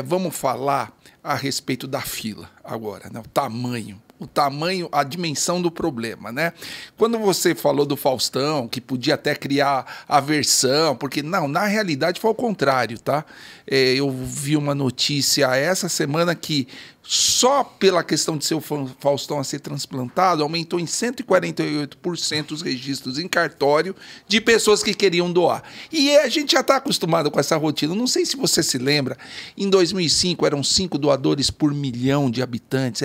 vamos falar a respeito da fila agora, né? O tamanho, a dimensão do problema, né? Quando você falou do Faustão, que podia até criar aversão, porque não, na realidade foi o contrário, tá? Eu vi uma notícia essa semana que só pela questão de ser o Faustão a ser transplantado, aumentou em 148% os registros em cartório de pessoas que queriam doar. E a gente já está acostumado com essa rotina. Não sei se você se lembra, em 2005 eram 5 doadores por milhão de habitantes,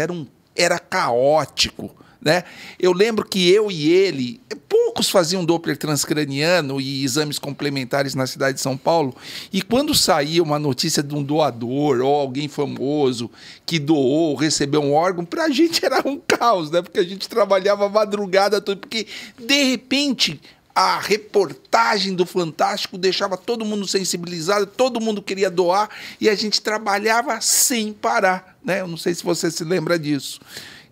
era caótico, né? Eu lembro que eu e ele, poucos faziam Doppler transcraniano e exames complementares na cidade de São Paulo, e quando saía uma notícia de um doador ou alguém famoso que doou, recebeu um órgão, para a gente era um caos, né? Porque a gente trabalhava a madrugada toda, porque de repente a reportagem do Fantástico deixava todo mundo sensibilizado, todo mundo queria doar e a gente trabalhava sem parar, né? Eu não sei se você se lembra disso.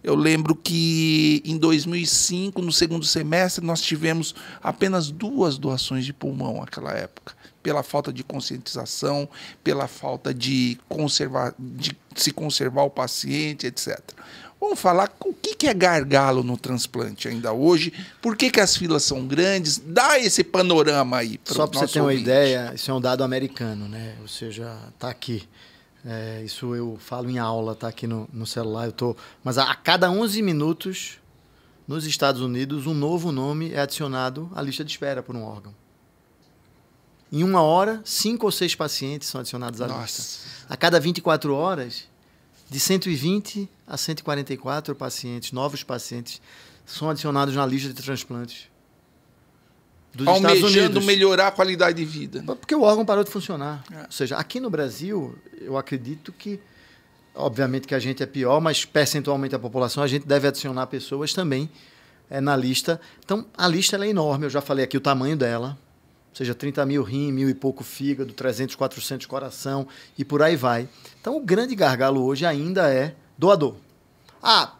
Eu lembro que em 2005, no segundo semestre, nós tivemos apenas 2 doações de pulmão naquela época, pela falta de conscientização, pela falta de se conservar o paciente, etc. Vamos falar o que é gargalo no transplante ainda hoje, por que as filas são grandes, dá esse panorama aí para o nosso ouvinte. Só para você ter uma ideia, isso é um dado americano, né? Ou seja, está aqui. Isso eu falo em aula, está aqui no celular. Mas a cada 11 minutos, nos Estados Unidos, um novo nome é adicionado à lista de espera por um órgão. Em 1 hora, 5 ou 6 pacientes são adicionados à lista. A cada 24 horas, de 120 a 144 pacientes, novos pacientes, são adicionados na lista de transplantes dos Estados Unidos. Melhorar a qualidade de vida. Porque o órgão parou de funcionar. Ou seja, aqui no Brasil, eu acredito que, obviamente que a gente é pior, mas percentualmente a população, a gente deve adicionar pessoas também na lista. Então, a lista ela é enorme, eu já falei aqui o tamanho dela. Ou seja, 30 mil rim, 1.000 e pouco fígado, 300, 400 coração e por aí vai. Então, o grande gargalo hoje ainda é doador.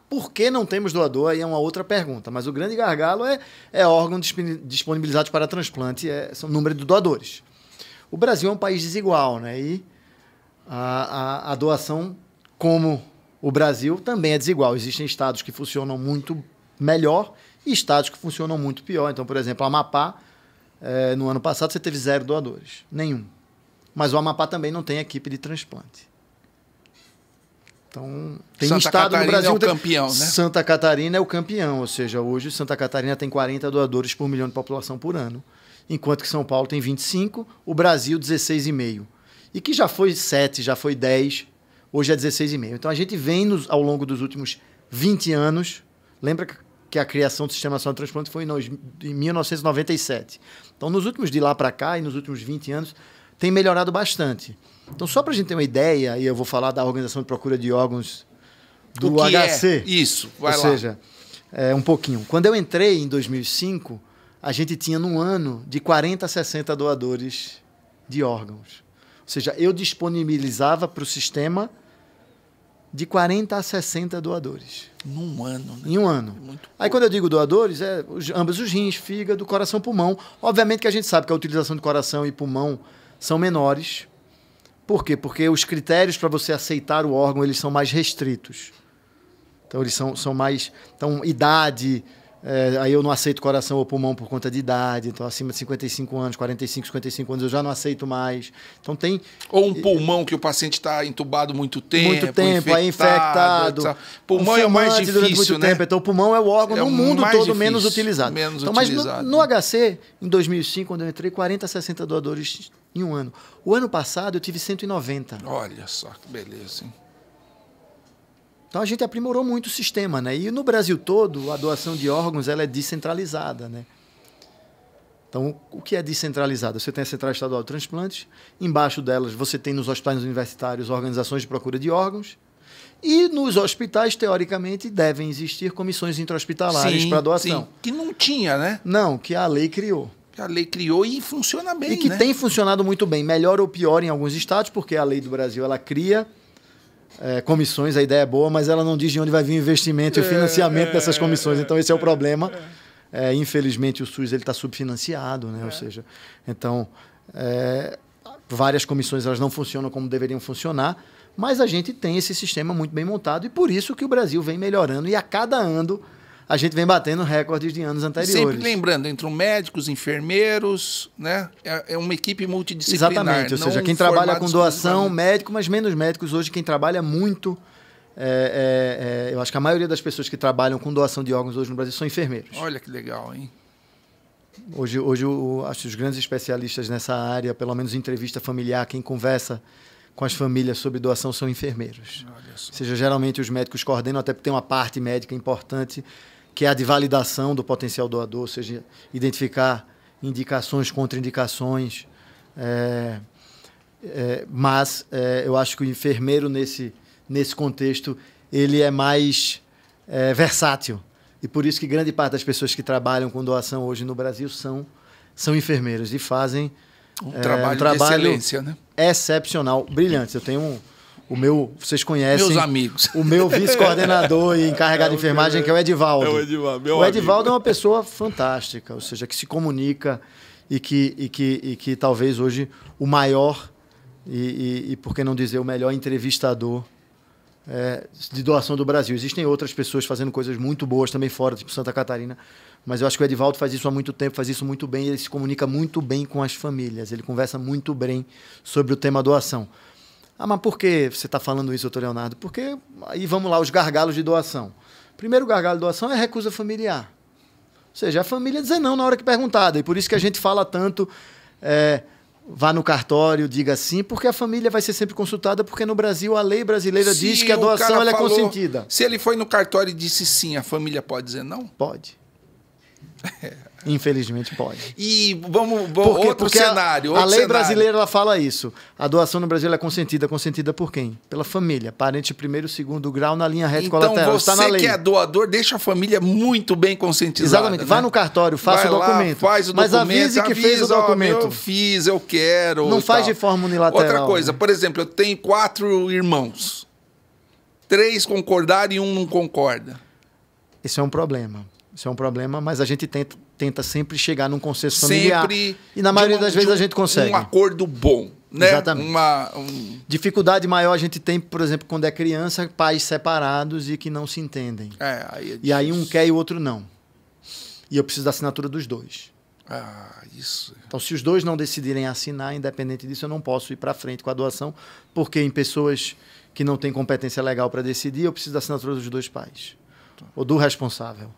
Por que não temos doador? Aí é uma outra pergunta. Mas o grande gargalo é órgão disponibilizados para transplante, são o número de doadores. O Brasil é um país desigual, né? E a doação, como o Brasil, também é desigual. Existem estados que funcionam muito melhor e estados que funcionam muito pior. Então, por exemplo, Amapá, no ano passado, você teve 0 doadores. Nenhum. Mas o Amapá também não tem equipe de transplante. Então, tem Santa estado Catarina no Brasil... é o campeão, né? Santa Catarina é o campeão. Ou seja, hoje Santa Catarina tem 40 doadores por milhão de população por ano. Enquanto que São Paulo tem 25, o Brasil 16,5. E que já foi 7, já foi 10, hoje é 16,5. Então, a gente vem ao longo dos últimos 20 anos... Lembra que a criação do Sistema Nacional de Transplante foi em 1997. Então, nos últimos de lá para cá, e nos últimos 20 anos, tem melhorado bastante. Então, só para a gente ter uma ideia, e eu vou falar da Organização de Procura de Órgãos do HC. Isso, vai lá. Ou seja, um pouquinho. Quando eu entrei em 2005, a gente tinha num ano de 40 a 60 doadores de órgãos. Ou seja, eu disponibilizava para o sistema de 40 a 60 doadores. Num ano, né? Em um ano. Aí, quando eu digo doadores, ambos os rins, fígado, coração, pulmão. Obviamente que a gente sabe que a utilização de coração e pulmão são menores. Por quê? Porque os critérios para você aceitar o órgão, eles são mais restritos. Então, eles são mais... Então, idade... aí eu não aceito coração ou pulmão por conta de idade. Então, acima de 55 anos, 45, 55 anos, eu já não aceito mais. Então, tem... Ou um pulmão que o paciente está entubado muito tempo, infectado. Pulmão é o mais difícil, né? Tempo. Então, o pulmão é o órgão no mundo todo difícil, menos utilizado. Mas no HC, em 2005, quando eu entrei, 40 a 60 doadores em um ano. O ano passado, eu tive 190. Olha só, que beleza, hein? Então, a gente aprimorou muito o sistema, né? E no Brasil todo, a doação de órgãos ela é descentralizada, né? Então, o que é descentralizado? Você tem a Central Estadual de Transplantes, embaixo delas você tem nos hospitais universitários organizações de procura de órgãos, e nos hospitais, teoricamente, devem existir comissões intra-hospitalares para doação. Sim, que não tinha, né? Não, que a lei criou. Que a lei criou e funciona bem, e que né? tem funcionado muito bem, melhor ou pior em alguns estados, porque a lei do Brasil ela cria... comissões, a ideia é boa, mas ela não diz de onde vai vir o investimento e o financiamento dessas comissões. Então, esse é o problema. Infelizmente, o SUS está subfinanciado, né? Ou seja, então, várias comissões elas não funcionam como deveriam funcionar, mas a gente tem esse sistema muito bem montado e por isso que o Brasil vem melhorando e a cada ano a gente vem batendo recordes de anos anteriores. Sempre lembrando, entre médicos, enfermeiros, né? É uma equipe multidisciplinar. Exatamente, ou seja, quem trabalha com doação, médico, mas menos médicos. Hoje quem trabalha muito, eu acho que a maioria das pessoas que trabalham com doação de órgãos hoje no Brasil são enfermeiros. Olha que legal, hein? Hoje acho que os grandes especialistas nessa área, pelo menos em entrevista familiar, quem conversa com as famílias sobre doação são enfermeiros. Ou seja, geralmente os médicos coordenam, até porque tem uma parte médica importante, que é a de validação do potencial doador, ou seja, identificar indicações, contraindicações. Mas eu acho que o enfermeiro, nesse contexto, ele é mais versátil. E por isso que grande parte das pessoas que trabalham com doação hoje no Brasil são enfermeiros e fazem um trabalho de excelência, né? Excepcional, brilhante. Eu tenho vocês conhecem... Meus amigos. O meu vice-coordenador e encarregado de enfermagem, que é o Edivaldo. O Edivaldo é uma pessoa fantástica, ou seja, que se comunica e que talvez hoje o maior e por que não dizer o melhor entrevistador de doação do Brasil. Existem outras pessoas fazendo coisas muito boas também fora, tipo Santa Catarina, mas eu acho que o Edivaldo faz isso há muito tempo, faz isso muito bem, ele se comunica muito bem com as famílias, ele conversa muito bem sobre o tema doação. Mas por que você está falando isso, doutor Leonardo? Porque aí vamos lá, os gargalos de doação. O primeiro gargalo de doação é a recusa familiar. Ou seja, a família dizer não na hora que perguntada. E por isso que a gente fala tanto, vá no cartório, diga sim, porque a família vai ser sempre consultada, porque no Brasil a lei brasileira diz que a doação ela é consentida. Se ele foi no cartório e disse sim, a família pode dizer não? Pode. Infelizmente pode. E vamos outro cenário. A lei brasileira ela fala isso. A doação no Brasil é consentida. Consentida por quem? Pela família. Parente primeiro, segundo grau na linha reta colateral. Então você que é doador, deixa a família muito bem conscientizada. Exatamente. Né? Vá no cartório, faça o documento. Faz o documento. Mas avise que fez o documento. Eu fiz, eu quero. Não faz de forma unilateral. Outra coisa, por exemplo, eu tenho 4 irmãos. 3 concordaram e 1 não concorda. Isso é um problema. Isso é um problema, mas a gente tenta sempre chegar num consenso familiar. E na maioria das vezes a gente consegue. Um acordo bom, né? Exatamente. Dificuldade maior a gente tem, por exemplo, quando é criança, pais separados e que não se entendem. E aí um quer e o outro não. E eu preciso da assinatura dos dois. Isso. Então, se os dois não decidirem assinar, independente disso, eu não posso ir para frente com a doação, porque em pessoas que não têm competência legal para decidir, eu preciso da assinatura dos dois pais. Ou do responsável.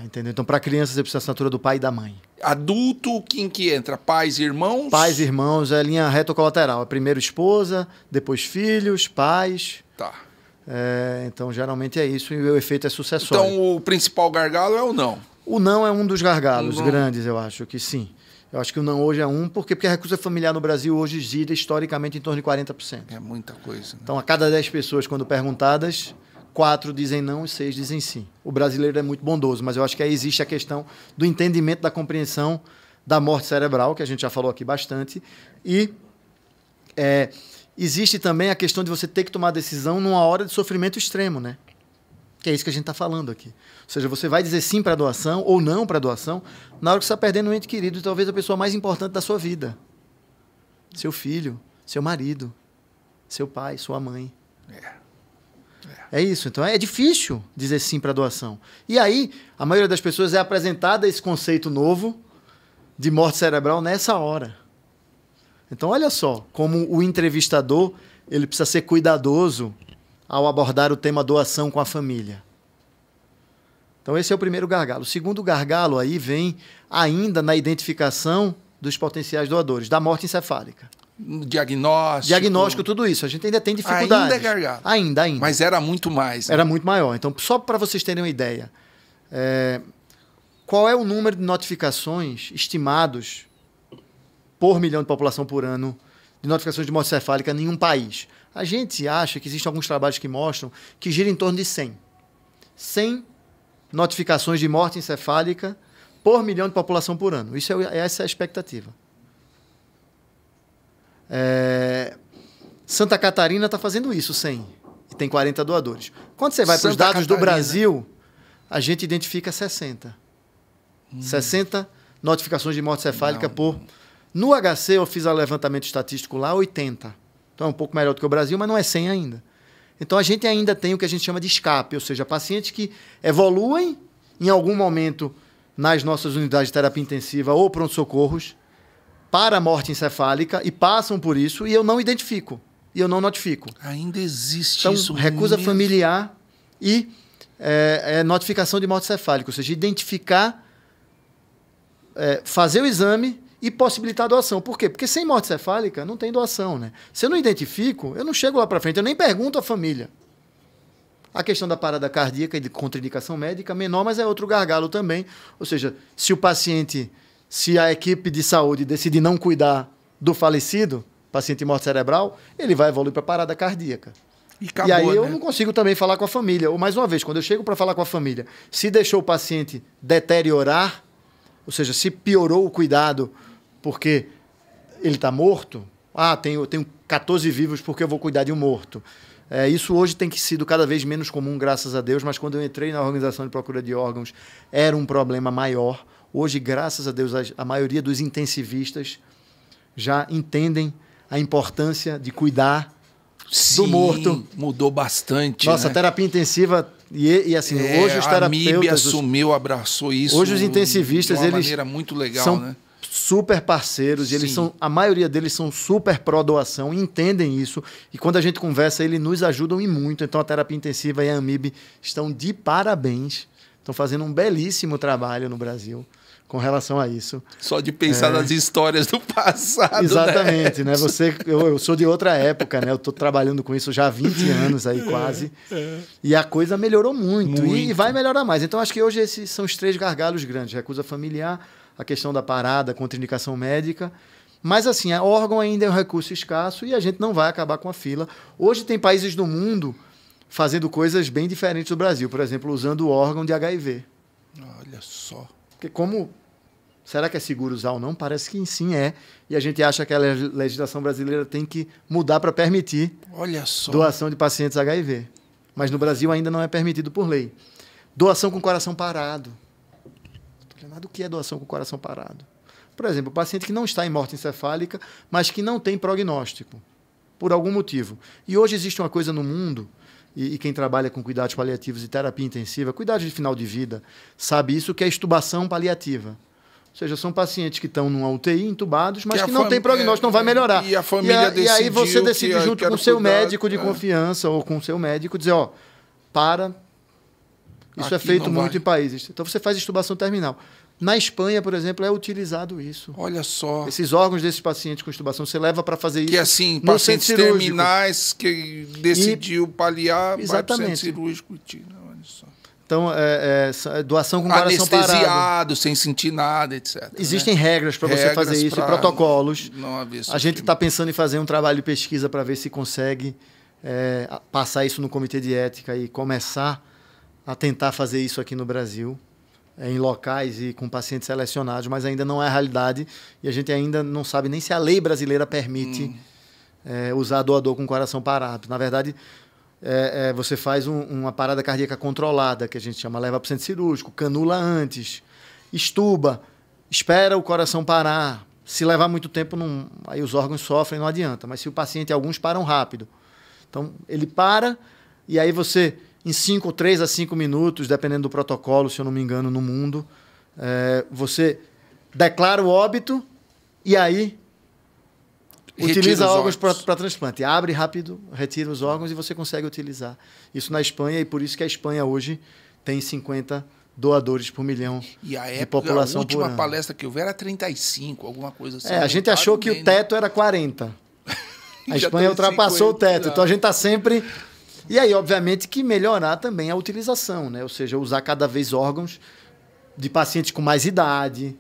Entendeu? Então, para crianças, você precisa da assinatura do pai e da mãe. Adulto, quem que entra? Pais e irmãos? Pais e irmãos, é linha reta colateral. É primeiro esposa, depois filhos, pais. Tá. Então, geralmente é isso e o efeito é sucessório. Então, o principal gargalo é o não? O não é um dos gargalos grandes, eu acho que sim. Eu acho que o não hoje é porque a recusa familiar no Brasil hoje gira historicamente em torno de 40%. É muita coisa. Né? Então, a cada 10 pessoas, quando perguntadas, 4 dizem não e 6 dizem sim. O brasileiro é muito bondoso, mas eu acho que aí existe a questão do entendimento, da compreensão da morte cerebral, que a gente já falou aqui bastante, e existe também a questão de você ter que tomar decisão numa hora de sofrimento extremo, né? Que é isso que a gente está falando aqui. Ou seja, você vai dizer sim para a doação ou não para a doação na hora que você está perdendo um ente querido, talvez a pessoa mais importante da sua vida. Seu filho, seu marido, seu pai, sua mãe. É isso. Então, é difícil dizer sim para a doação. E aí, a maioria das pessoas é apresentada esse conceito novo de morte cerebral nessa hora. Então, olha só como o entrevistador ele precisa ser cuidadoso ao abordar o tema doação com a família. Então, esse é o primeiro gargalo. O segundo gargalo aí vem ainda na identificação dos potenciais doadores, da morte encefálica. Diagnóstico, tudo isso. A gente ainda tem dificuldades. Ainda é gargalo. Ainda. Mas era muito mais. Né? Era muito maior. Então, só para vocês terem uma ideia, qual é o número de notificações estimados por milhão de população por ano de notificações de morte cefálica em um país? A gente acha que existem alguns trabalhos que mostram que gira em torno de 100. 100 notificações de morte encefálica por milhão de população por ano. Essa é a expectativa. Santa Catarina está fazendo isso, 100. E tem 40 doadores. Quando você vai para os dados do Brasil, a gente identifica 60. 60 notificações de morte cefálica por No HC, eu fiz o levantamento estatístico lá, 80. Então é um pouco melhor do que o Brasil, mas não é 100 ainda. Então a gente ainda tem o que a gente chama de escape, ou seja, pacientes que evoluem em algum momento nas nossas unidades de terapia intensiva ou pronto-socorros para a morte encefálica e passam por isso e eu não identifico, e eu não notifico. Ainda existe então, isso recusa mesmo? familiar e notificação de morte cefálica, ou seja, identificar, fazer o exame e possibilitar a doação. Por quê? Porque sem morte cefálica não tem doação, né? Se eu não identifico, eu não chego lá para frente, eu nem pergunto à família. A questão da parada cardíaca e de contraindicação médica menor, mas é outro gargalo também. Ou seja, se a equipe de saúde decidir não cuidar do falecido, paciente de morte cerebral, ele vai evoluir para parada cardíaca. Acabou, e aí eu né? não consigo também falar com a família. Ou, mais uma vez, quando eu chego para falar com a família, se deixou o paciente deteriorar, ou seja, se piorou o cuidado porque ele está morto, eu tenho 14 vivos porque eu vou cuidar de um morto. Isso hoje tem sido cada vez menos comum, graças a Deus, mas quando eu entrei na Organização de Procura de Órgãos era um problema maior. Hoje, graças a Deus, a maioria dos intensivistas já entendem a importância de cuidar do morto. Mudou bastante. Nossa, né? A terapia intensiva e assim, hoje os terapeutas... A MIB assumiu, abraçou isso. Hoje os intensivistas, de uma eles maneira muito legal, são né? super parceiros, e a maioria deles são super pró-doação, entendem isso, e quando a gente conversa, eles nos ajudam e muito. Então a terapia intensiva e a AMIB estão de parabéns, estão fazendo um belíssimo trabalho no Brasil com relação a isso. Só de pensar nas histórias do passado. Exatamente, né? Eu sou de outra época, né? Eu estou trabalhando com isso já há 20 anos aí quase. E a coisa melhorou muito. E vai melhorar mais. Então acho que hoje esses são os 3 gargalos grandes: recusa familiar, a questão da parada, contraindicação médica. Mas assim, a órgão ainda é um recurso escasso e a gente não vai acabar com a fila. Hoje tem países do mundo fazendo coisas bem diferentes do Brasil. Por exemplo, usando o órgão de HIV. Olha só. Porque será que é seguro usar ou não? Parece que sim é. E a gente acha que a legislação brasileira tem que mudar para permitir doação de pacientes HIV. Mas no Brasil ainda não é permitido por lei. Doação com coração parado. O que é doação com coração parado? Por exemplo, o paciente que não está em morte encefálica, mas que não tem prognóstico, por algum motivo. E hoje existe uma coisa no mundo, e quem trabalha com cuidados paliativos e terapia intensiva, cuidados de final de vida, sabe isso, que é extubação paliativa. Ou seja, são pacientes que estão numa UTI, entubados, mas que não tem prognóstico, não vai melhorar. E a família decidiu. E aí você decide junto com o seu médico de É. confiança ou com o seu médico dizer, ó, para. Isso Aqui é feito não muito vai. em países. Então você faz extubação terminal. Na Espanha, por exemplo, é utilizado isso. Olha só. Esses órgãos desses pacientes com extubação, você leva para fazer isso. Que assim, no pacientes centro cirúrgico. terminais que decidiu paliar, vai para o centro cirúrgico e tira. Olha só. Então, doação com coração parado. Anestesiado, sem sentir nada, etc. Existem regras para você fazer isso, e protocolos. Não haver A gente está pensando em fazer um trabalho de pesquisa para ver se consegue passar isso no comitê de ética e começar a tentar fazer isso aqui no Brasil, em locais e com pacientes selecionados, mas ainda não é a realidade e a gente ainda não sabe nem se a lei brasileira permite usar doador com coração parado. Na verdade, você faz uma parada cardíaca controlada, que a gente chama, leva para o centro cirúrgico, canula antes, estuba, espera o coração parar. Se levar muito tempo, aí os órgãos sofrem, não adianta. Mas se o paciente, alguns param rápido. Então, ele para e aí você, em 3 a 5 minutos, dependendo do protocolo, se eu não me engano, no mundo, você declara o óbito e aí utiliza órgãos para transplante. Abre rápido, retira os órgãos e você consegue utilizar. Isso na Espanha, e por isso que a Espanha hoje tem 50 doadores por milhão de população por ano. A última palestra que eu vi era 35, alguma coisa assim. A gente achou que o teto era 40. A Espanha ultrapassou o teto. Então a gente está sempre... E aí, obviamente, que melhorar também a utilização, né? Ou seja, usar cada vez órgãos de pacientes com mais idade.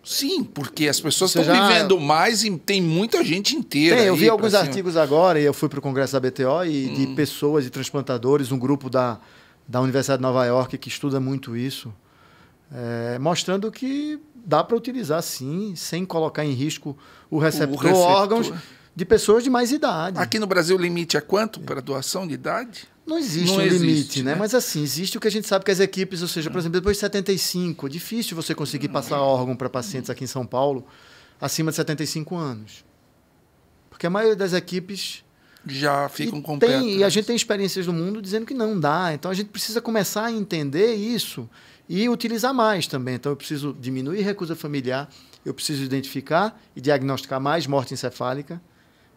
Sim, porque as pessoas estão vivendo mais e tem muita gente inteira. Eu vi alguns artigos agora, e eu fui para o congresso da BTO, e de pessoas e transplantadores, um grupo da Universidade de Nova York que estuda muito isso, mostrando que dá para utilizar, sim, sem colocar em risco o receptor. Órgãos de pessoas de mais idade. Aqui no Brasil o limite é quanto para doação de idade? Não existe um limite, né? Mas assim, existe o que a gente sabe que as equipes, ou seja, por exemplo, depois de 75, é difícil você conseguir passar órgão para pacientes aqui em São Paulo, acima de 75 anos. Porque a maioria das equipes... já ficam completas. E a gente tem experiências do mundo dizendo que não dá. Então, a gente precisa começar a entender isso e utilizar mais também. Então, eu preciso diminuir recusa familiar, eu preciso identificar e diagnosticar mais morte encefálica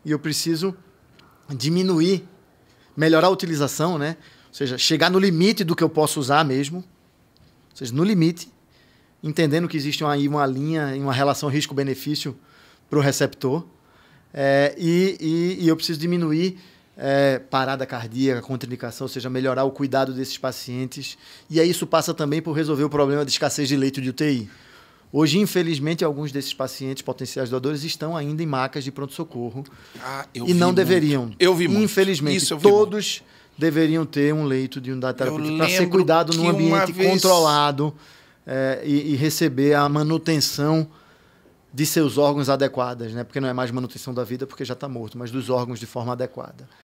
e eu preciso diminuir, melhorar a utilização, né? Ou seja, chegar no limite do que eu posso usar mesmo. Ou seja, no limite, entendendo que existe uma linha, uma relação risco-benefício para o receptor. E eu preciso diminuir parada cardíaca, contraindicação, ou seja, melhorar o cuidado desses pacientes. E aí isso passa também por resolver o problema de escassez de leito de UTI. Hoje, infelizmente, alguns desses pacientes potenciais doadores estão ainda em macas de pronto-socorro e não deveriam. Eu vi muito. Infelizmente, todos deveriam ter um leito de unidade terapêutica para ser cuidado num ambiente controlado e receber a manutenção de seus órgãos adequadas, né? Porque não é mais manutenção da vida porque já está morto, mas dos órgãos de forma adequada.